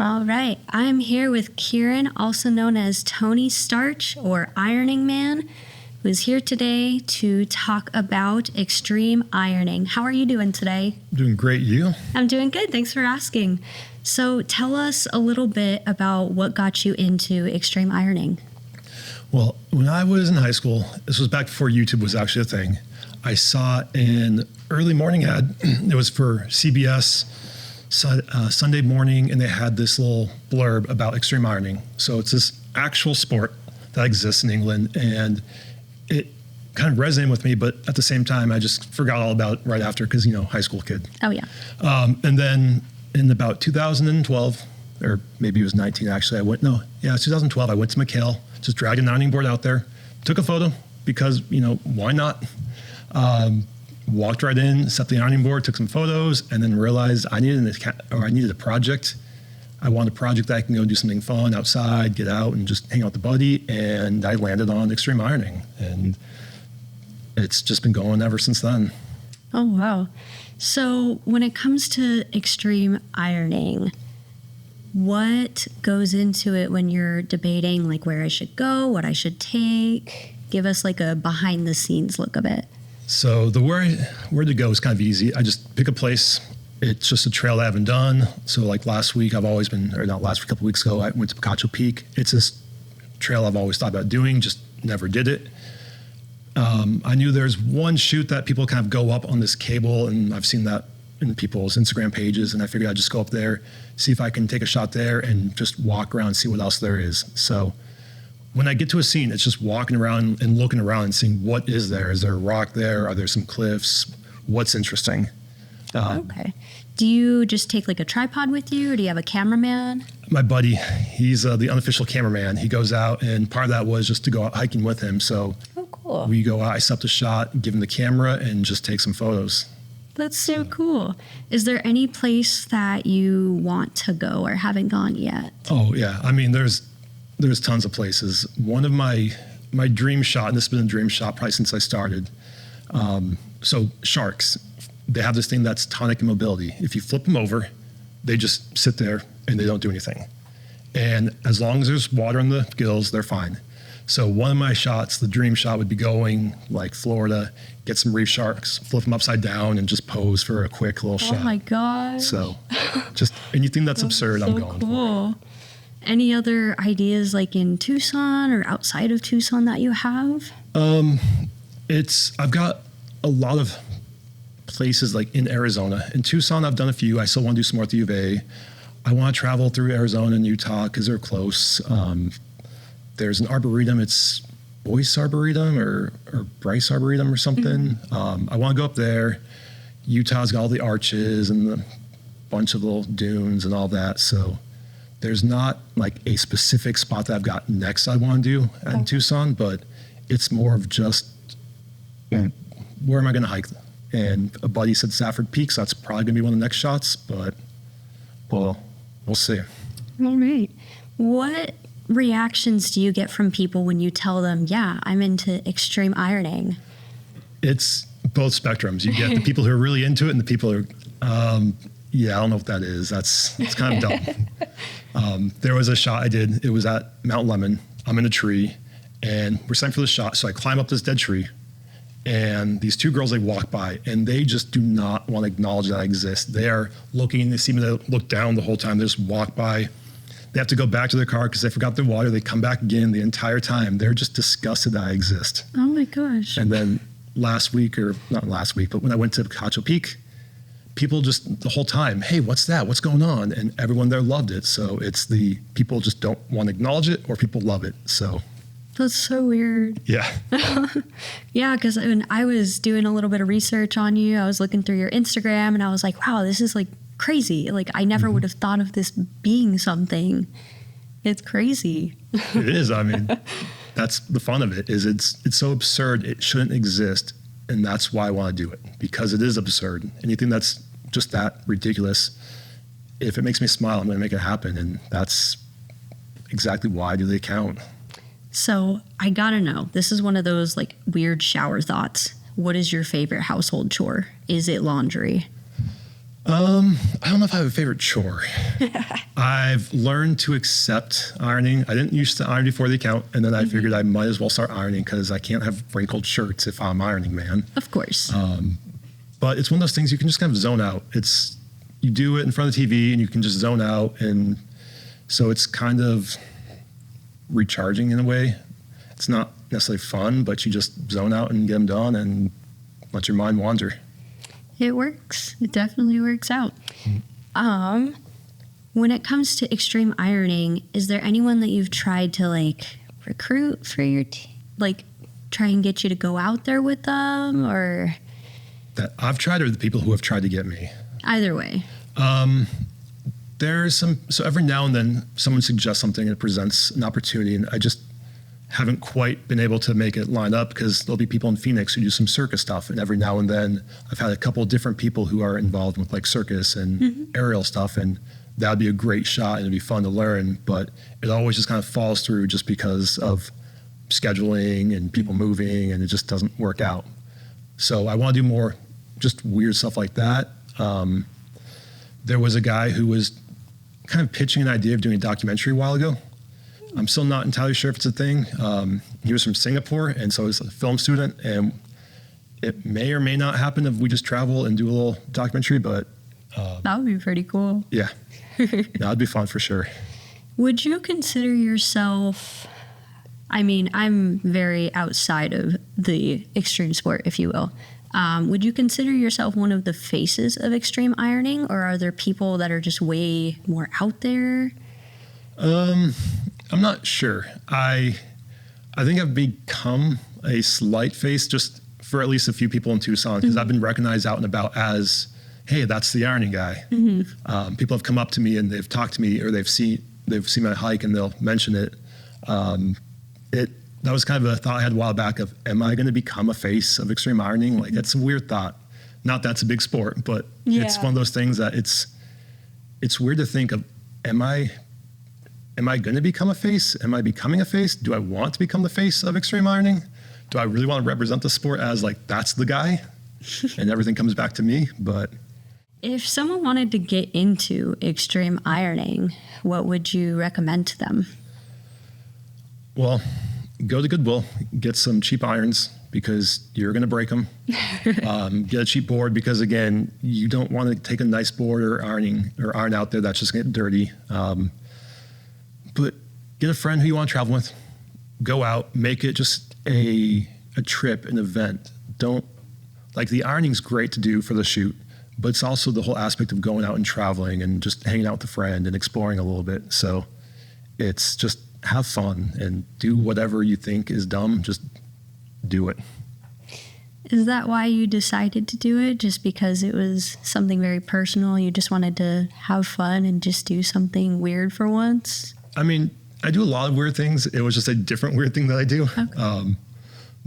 All right. I'm here with Kieran, also known as Tony Starch or Ironing Man, who's here today to talk about extreme ironing. How are you doing today? Doing great, you? I'm doing good. Thanks for asking. So tell us a little bit about what got you into extreme ironing. Well, when I was in high school, this was back before YouTube was actually a thing, I saw an early morning ad. It was for CBS Sunday morning, and they had this little blurb about extreme ironing. So it's this actual sport that exists in England, and it kind of resonated with me, but at the same time, I just forgot all about it right after because, high school kid. Oh, yeah. And then in about 2012, or maybe it was 19 actually, it's 2012, I went to McHale, just dragged an ironing board out there, took a photo because, why not? Walked right in, set the ironing board, took some photos, and then realized I needed a project. I wanted a project that I can go do something fun outside, get out and just hang out with the buddy, and I landed on extreme ironing, and it's just been going ever since then. Oh, wow. So when it comes to extreme ironing, what goes into it when you're debating like where I should go, what I should take? Give us like a behind the scenes look of it. So where to go is kind of easy. I just pick a place. It's just a trail I haven't done. So like a couple weeks ago, I went to Picacho Peak. It's this trail I've always thought about doing, just never did it. I knew there's one chute that people kind of go up on this cable, and I've seen that in people's Instagram pages, and I figured I'd just go up there, see if I can take a shot there and just walk around and see what else there is. So when I get to a scene, it's just walking around and looking around and seeing what is there. Is there a rock there? Are there some cliffs? What's interesting? Okay. Do you just take like a tripod with you, or do you have a cameraman? My buddy, he's the unofficial cameraman. He goes out, and part of that was just to go out hiking with him. So cool. We go out, I set up the shot, give him the camera, and just take some photos. That's so cool. Is there any place that you want to go or haven't gone yet? Oh, yeah. I mean, there's tons of places. One of my dream shot, and this has been a dream shot probably since I started. So sharks, they have this thing that's tonic immobility. If you flip them over, they just sit there and they don't do anything. And as long as there's water in the gills, they're fine. So one of my shots, the dream shot, would be going like Florida, get some reef sharks, flip them upside down, and just pose for a quick little shot. Oh my gosh. So just anything that's absurd, I'm going for. Any other ideas like in Tucson or outside of Tucson that you have? I've got a lot of places like in Arizona. In Tucson, I've done a few. I still want to do some more at the U of A. I want to travel through Arizona and Utah because they're close. There's an arboretum. It's Boyce Arboretum or Bryce Arboretum or something. I want to go up there. Utah's got all the arches and a bunch of little dunes and all that. So there's not like a specific spot that I've got next I want to do in Tucson, but it's more of just where am I going to hike? And a buddy said Safford Peak, so that's probably going to be one of the next shots, but we'll see. All right. What reactions do you get from people when you tell them, yeah, I'm into extreme ironing? It's both spectrums. You get the people who are really into it and the people who are, I don't know what that is. It's kind of dumb. There was a shot I did. It was at Mount Lemon. I'm in a tree, and we're setting for the shot. So I climb up this dead tree, and these two girls, they walk by, and they just do not want to acknowledge that I exist. They are looking. They seem to look down the whole time. They just walk by. They have to go back to their car because they forgot their water. They come back again the entire time. They're just disgusted that I exist. Oh, my gosh. And then not last week, but when I went to Picacho Peak, people just the whole time, hey, what's that? What's going on? And everyone there loved it. So it's the people just don't want to acknowledge it or people love it. So that's so weird. Yeah. Yeah, because when I was doing a little bit of research on you, I was looking through your Instagram and I was like, wow, this is like crazy. Like I never would have thought of this being something. It's crazy. It is. I mean, that's the fun of it is it's so absurd. It shouldn't exist. And that's why I want to do it, because it is absurd. Anything that's just that ridiculous, if it makes me smile, I'm going to make it happen. And that's exactly why I do the account. So I got to know, this is one of those like weird shower thoughts. What is your favorite household chore? Is it laundry? I don't know if I have a favorite chore. I've learned to accept ironing. I didn't used to iron before the account, and then I figured I might as well start ironing because I can't have wrinkled shirts if I'm ironing, man. Of course. But it's one of those things you can just kind of zone out. You do it in front of the TV and you can just zone out, and so it's kind of recharging in a way. It's not necessarily fun, but you just zone out and get them done and let your mind wander. It works. It definitely works out. When it comes to extreme ironing, is there anyone that you've tried to like recruit for your try and get you to go out there with them, or that I've tried, or the people who have tried to get me? Either way. There's so every now and then someone suggests something and it presents an opportunity, and I just haven't quite been able to make it line up because there'll be people in Phoenix who do some circus stuff, and every now and then I've had a couple of different people who are involved with like circus and aerial stuff, and that would be a great shot and it'd be fun to learn, but it always just kind of falls through just because of scheduling and people moving, and it just doesn't work out. So I want to do more just weird stuff like that. There was a guy who was kind of pitching an idea of doing a documentary a while ago. I'm still not entirely sure if it's a thing. He was from Singapore, and so he's a film student, and it may or may not happen if we just travel and do a little documentary, but that would be pretty cool. Yeah, that'd be fun for sure. Would you consider yourself, I mean, I'm very outside of the extreme sport, if you will. Would you consider yourself one of the faces of extreme ironing, or are there people that are just way more out there? I'm not sure. I think I've become a slight face just for at least a few people in Tucson, because I've been recognized out and about as, hey, that's the ironing guy. People have come up to me and they've talked to me, or they've seen my hike and they'll mention it. That was kind of a thought I had a while back of, am I going to become a face of extreme ironing? Like, that's a weird thought. Not that's a big sport, but it's one of those things that it's weird to think of, am I going to become a face? Am I becoming a face? Do I want to become the face of extreme ironing? Do I really want to represent the sport as like, that's the guy and everything comes back to me? But if someone wanted to get into extreme ironing, what would you recommend to them? Well, go to Goodwill, get some cheap irons because you're going to break them. Get a cheap board because, again, you don't want to take a nice board or iron out there that's just going to get dirty. But get a friend who you want to travel with. Go out, make it just a trip, an event. The ironing's great to do for the shoot, but it's also the whole aspect of going out and traveling and just hanging out with a friend and exploring a little bit. So it's just have fun and do whatever you think is dumb. Just do it. Is that why you decided to do it? Just because it was something very personal? You just wanted to have fun and just do something weird for once? I mean, I do a lot of weird things. It was just a different weird thing that I do. Okay.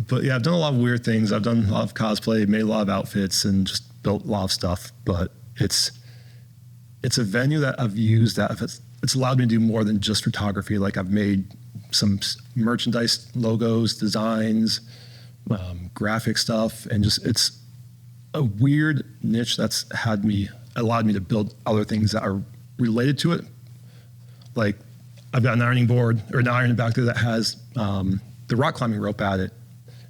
But yeah, I've done a lot of weird things. I've done a lot of cosplay, made a lot of outfits, and just built a lot of stuff. But it's a venue that I've used that it's allowed me to do more than just photography. Like, I've made some merchandise logos, designs, graphic stuff, and just it's a weird niche that's allowed me to build other things that are related to it. Like, I've got an ironing board or an iron back there that has the rock climbing rope at it.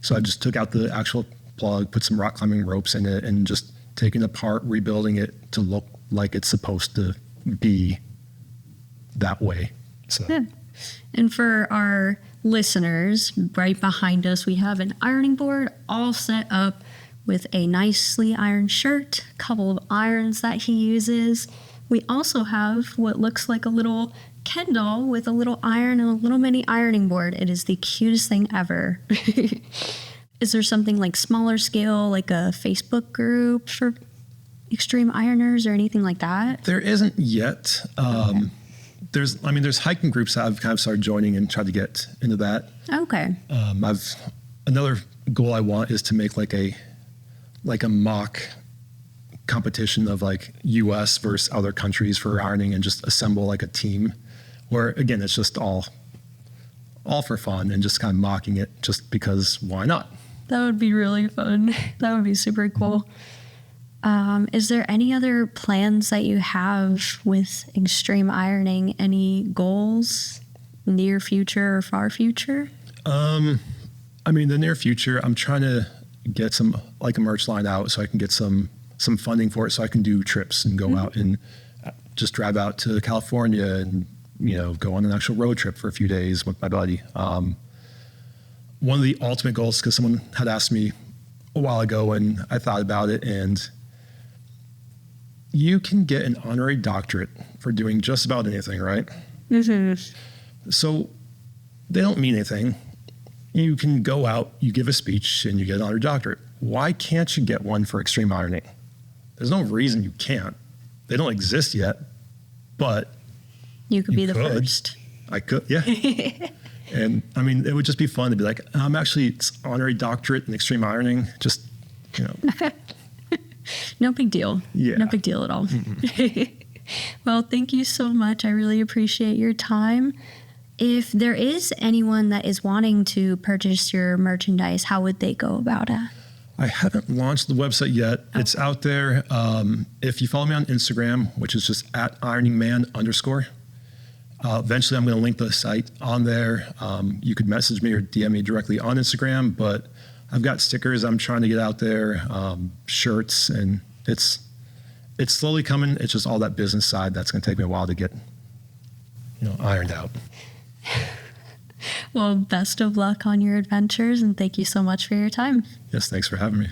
So I just took out the actual plug, put some rock climbing ropes in it, and just taking it apart, rebuilding it to look like it's supposed to be that way. So. Yeah. And for our listeners, right behind us, we have an ironing board all set up with a nicely ironed shirt, a couple of irons that he uses. We also have what looks like a little Ken doll with a little iron and a little mini ironing board. It is the cutest thing ever. Is there something like smaller scale, like a Facebook group for extreme ironers or anything like that? There isn't yet. Okay. There's hiking groups that I've kind of started joining and tried to get into that. Okay. Another goal I want is to make like a mock competition of like U.S. versus other countries for ironing, and just assemble like a team where, again, it's just all for fun and just kind of mocking it just because why not? That would be really fun. That would be super cool. Is there any other plans that you have with extreme ironing? Any goals, near future or far future? I mean, the near future, I'm trying to get some, like a merch line out so I can get some funding for it so I can do trips and go out and just drive out to California and, go on an actual road trip for a few days with my buddy. One of the ultimate goals, because someone had asked me a while ago and I thought about it, and you can get an honorary doctorate for doing just about anything, right? Mm-hmm. So they don't mean anything. You can go out, you give a speech, and you get an honorary doctorate. Why can't you get one for extreme ironing? There's no reason you can't. They don't exist yet, but you could be the first. I could, yeah. And I mean, it would just be fun to be like, I'm actually honorary doctorate in extreme ironing. Just, No big deal. Yeah. No big deal at all. Well, thank you so much. I really appreciate your time. If there is anyone that is wanting to purchase your merchandise, how would they go about it? I haven't launched the website yet. Oh. It's out there. If you follow me on Instagram, which is just @ironingman_, eventually I'm going to link the site on there. You could message me or DM me directly on Instagram, but I've got stickers I'm trying to get out there, shirts, and it's slowly coming. It's just all that business side that's going to take me a while to get, ironed out. Well, best of luck on your adventures, and thank you so much for your time. Yes, thanks for having me.